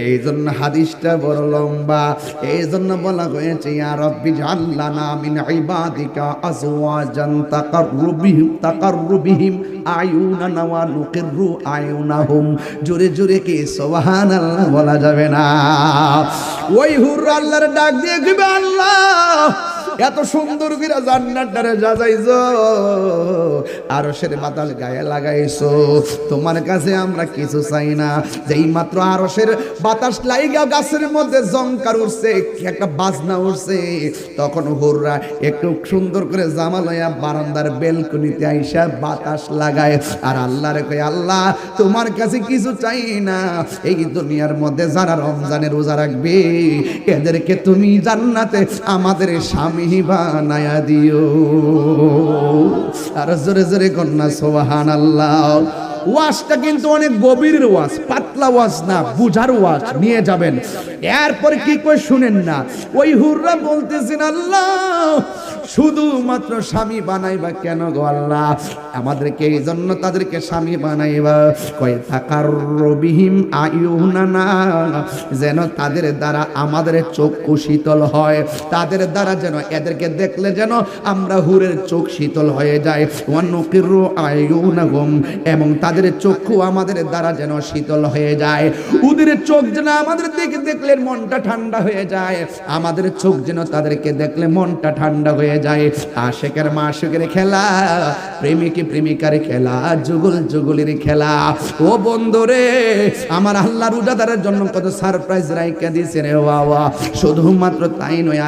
এই জন্য হাদিসটা বড় লম্বা। এই জন্য বলা হয়েছে ইয়া রাব্বি জাআলনা মিন ইবাদিকা আজওয়াজান তাকাররুবিহিম আয়ুনানা ওয়া নুকিররু আয়ুনাহুম। জোরে জোরে কি সুবহানাল্লাহ বলা যাবে না? ওই হুর আল্লাহর ডাক দিয়ে কইবে, আল্লাহ এত সুন্দর করে জান্নাতটারে সাজাইছো, আরশের বাতাস গায়ে লাগাইছো, তোমার কাছে আমরা কিছু চাই না। যেই মাত্র আরশের বাতাস লাইগা গাছের মধ্যে জংকার উঠছে, একটা বাজনা উঠছে, তখন হুররা একটু সুন্দর করে জামা লইয়া বারান্দার বেলকনিতে আইসা বাতাস লাগায় আর আল্লাহরে কয়, আল্লাহ তোমার কাছে কিছু চাই না, এই দুনিয়ার মধ্যে যারা রমজানের রোজা রাখবে এদেরকে তুমি জান্নাতে আমাদের স্বামী বানায়া দিও। আর জোরে জোরে কন্যা সুবহানাল্লাহ। ওয়াজটা কিন্তু অনেক গভীর ওয়াজ, পাতলা ওয়াজ না, বুঝার ওয়াজ নিয়ে যাবেন। এরপরে কি কই শুনেন না, ওই হুররা বলতেছেন, আল্লাহ শুধুমাত্র স্বামী বানাইবা কেন গো আল্লাহ? আমাদেরকে এই জন্য তাদেরকে স্বামী বানাইবা, কয় তাকাররুবিহিম আয়ুনানা, যেন তাদের দ্বারা আমাদের চক্ষু শীতল হয়, তাদের দ্বারা যেন এদেরকে দেখলে যেন আমরা হুরের চোখ শীতল হয়ে যায়। ওয়া নুকিররু আয়ুনাহুম, এবং তাদের চক্ষু আমাদের দ্বারা যেন শীতল হয়ে যায়। ওদের চোখ যেন আমাদের দেখলে মনটা ঠান্ডা হয়ে যায়, আমাদের চোখ যেন তাদেরকে দেখলে মনটা ঠান্ডা হয়ে যায়। আশিকের মাশিকের খেলা, প্রেমিক প্রেমিকার খেলা, যুগল যুগলের খেলা। ও বন্ধুরে, আমার আল্লাহ রোজাদারের জন্য কত সারপ্রাইজ রাইখা দিয়েছে রে বাবা। শুধুমাত্র তাই নয়,